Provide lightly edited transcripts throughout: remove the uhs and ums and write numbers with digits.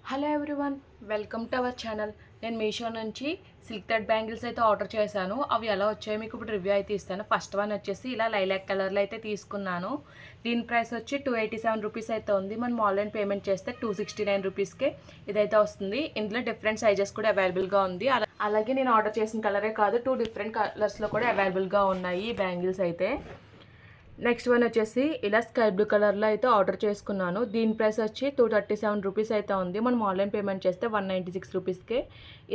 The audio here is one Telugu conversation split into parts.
Hello everyone, welcome to our channel. నేను మీషో నుంచి సిల్క్ థ్రెడ్ బ్యాంగిల్స్ అయితే ఆర్డర్ చేశాను. అవి ఎలా వచ్చాయో మీకు ఇప్పుడు రివ్యూ అయితే ఇస్తాను. ఫస్ట్ వన్ వచ్చేసి ఇలా లైలాక్ కలర్లో అయితే తీసుకున్నాను. దీని ప్రైస్ వచ్చి 287 రూపీస్ అయితే ఉంది. మనం ఆన్లైన్ పేమెంట్ చేస్తే 269 రూపీస్కే ఇదైతే వస్తుంది. ఇందులో డిఫరెంట్ సైజెస్ కూడా అవైలబుల్గా ఉంది. అలాగే నేను ఆర్డర్ చేసిన కలరే కాదు, 2 డిఫరెంట్ కలర్స్లో కూడా అవైలబుల్గా ఉన్నాయి ఈ బ్యాంగిల్స్ అయితే. నెక్స్ట్ వన్ వచ్చేసి ఇలా స్కై బ్లూ కలర్లో అయితే ఆర్డర్ చేసుకున్నాను. దీని ప్రైస్ వచ్చి 237 రూపీస్ అయితే ఉంది. మనం ఆన్లైన్ పేమెంట్ చేస్తే 196 రూపీస్కే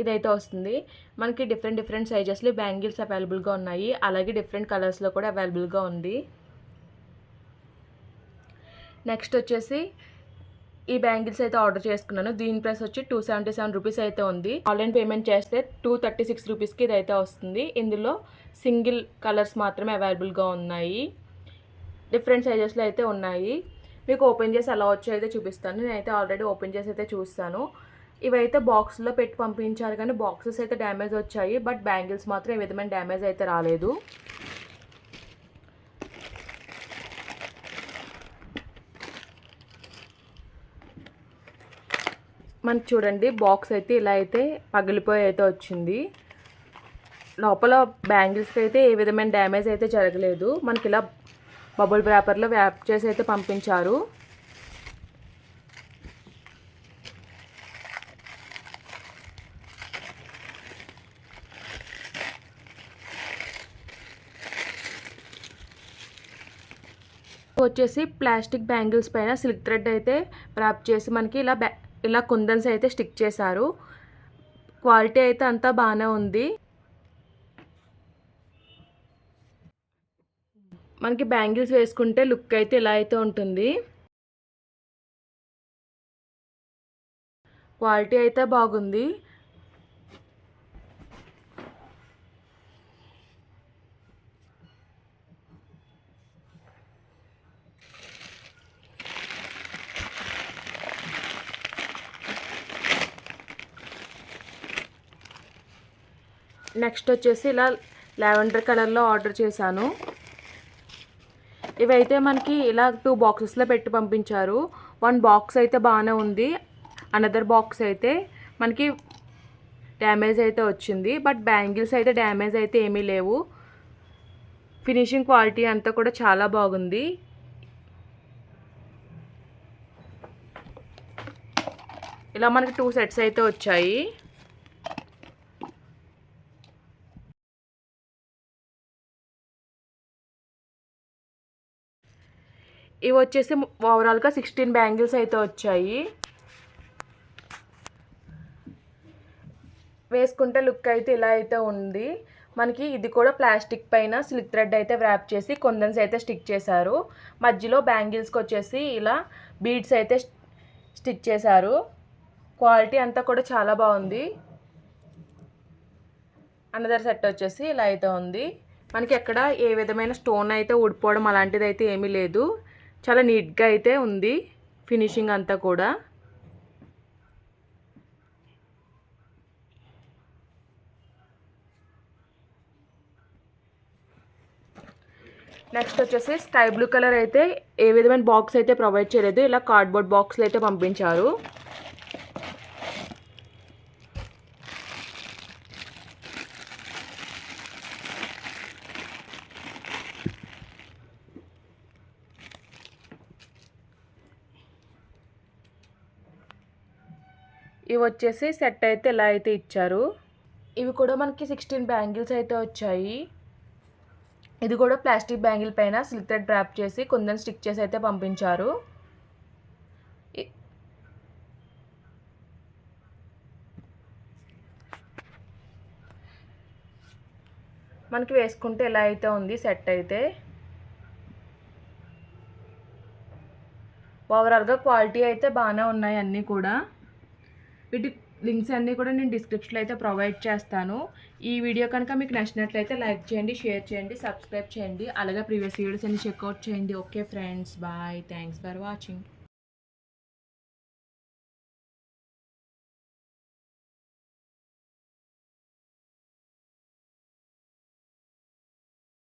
ఇదైతే వస్తుంది. మనకి డిఫరెంట్ సైజెస్లో బ్యాంగిల్స్ అవైలబుల్గా ఉన్నాయి. అలాగే డిఫరెంట్ కలర్స్లో కూడా అవైలబుల్గా ఉంది. నెక్స్ట్ వచ్చేసి ఈ బ్యాంగిల్స్ అయితే ఆర్డర్ చేసుకున్నాను. దీని ప్రైస్ వచ్చి 277 రూపీస్ అయితే ఉంది. ఆన్లైన్ పేమెంట్ చేస్తే 236 రూపీస్కి ఇదైతే వస్తుంది. ఇందులో సింగిల్ కలర్స్ మాత్రమే అవైలబుల్గా ఉన్నాయి. డిఫరెంట్ సైజెస్లో అయితే ఉన్నాయి. మీకు ఓపెన్ చేసి ఎలా వచ్చో అయితే చూపిస్తాను. నేనైతే ఆల్రెడీ ఓపెన్ చేసి అయితే చూస్తాను. ఇవైతే బాక్స్లో పెట్టి పంపించారు, కానీ బాక్సెస్ అయితే డ్యామేజ్ వచ్చాయి. బట్ బ్యాంగిల్స్ మాత్రం ఏ విధమైన డ్యామేజ్ అయితే రాలేదు. మనకి చూడండి, బాక్స్ అయితే ఇలా అయితే పగిలిపోయి అయితే వచ్చింది. లోపల బ్యాంగిల్స్కి అయితే ఏ విధమైన డ్యామేజ్ అయితే జరగలేదు. మనకి ఇలా బబుల్ వ్రాపర్లో వ్యాప్ చేసి అయితే పంపించారు. వచ్చేసి ప్లాస్టిక్ బ్యాంగిల్స్ పైన సిల్క్ థ్రెడ్ అయితే వ్రాప్ చేసి మనకి ఇలా కుందన్స్ అయితే స్టిక్ చేశారు. క్వాలిటీ అయితే అంతా బాగానే ఉంది. మనకి బ్యాంగిల్స్ వేసుకుంటే లుక్ అయితే ఇలా అయితే ఉంటుంది. క్వాలిటీ అయితే బాగుంది. నెక్స్ట్ వచ్చేసి ఇలా లావెండర్ కలర్లో ఆర్డర్ చేశాను. ఇవైతే మనకి ఇలా 2 బాక్సెస్లో పెట్టి పంపించారు. 1 బాక్స్ అయితే బాగానే ఉంది. అనదర్ బాక్స్ అయితే మనకి డ్యామేజ్ అయితే వచ్చింది. బట్ బ్యాంగిల్స్ అయితే డ్యామేజ్ అయితే ఏమీ లేవు. ఫినిషింగ్ క్వాలిటీ అంతా కూడా చాలా బాగుంది. ఇలా మనకి 2 సెట్స్ అయితే వచ్చాయి. ఇవి వచ్చేసి ఓవరాల్గా 16 బ్యాంగిల్స్ అయితే వచ్చాయి. వేసుకుంటే లుక్ అయితే ఇలా అయితే ఉంది. మనకి ఇది కూడా ప్లాస్టిక్ పైన సిల్క్ థ్రెడ్ అయితే వ్రాప్ చేసి కొందన్స్ అయితే స్టిక్ చేశారు. మధ్యలో బ్యాంగిల్స్కి వచ్చేసి ఇలా బీడ్స్ అయితే స్టిక్ చేశారు. క్వాలిటీ అంతా కూడా చాలా బాగుంది. అనదర్ సెట్ వచ్చేసి ఇలా అయితే ఉంది. మనకి ఎక్కడ ఏ విధమైన స్టోన్ అయితే ఊడిపోవడం అలాంటిది అయితే ఏమీ లేదు. చాలా నీట్గా అయితే ఉంది ఫినిషింగ్ అంతా కూడా. నెక్స్ట్ వచ్చేసి స్కై బ్లూ కలర్ అయితే ఏ విధమైన బాక్స్ అయితే ప్రొవైడ్ చేయలేదు. ఇలా కార్డ్బోర్డ్ బాక్స్లో అయితే పంపించారు. ఇవి వచ్చేసి సెట్ అయితే ఇలా అయితే ఇచ్చారు. ఇవి కూడా మనకి 16 బ్యాంగిల్స్ అయితే వచ్చాయి. ఇది కూడా ప్లాస్టిక్ బ్యాంగిల్ పైన సిల్క్ థ్రెడ్ డ్రాప్ చేసి కొందరు స్టిక్ చేసి అయితే పంపించారు. మనకి వేసుకుంటే ఎలా అయితే ఉంది సెట్ అయితే. ఓవరాల్గా క్వాలిటీ అయితే బాగానే ఉన్నాయి అన్నీ కూడా. వీటి లింక్స్ అన్నీ కూడా నేను డిస్క్రిప్షన్లో అయితే ప్రొవైడ్ చేస్తాను. ఈ వీడియో కనుక మీకు నచ్చినట్లయితే లైక్ చేయండి, షేర్ చేయండి, సబ్స్క్రైబ్ చేయండి. అలాగే ప్రీవియస్ వీడియోస్ అన్ని చెక్అవుట్ చేయండి. Okay friends, bye. Thanks for watching.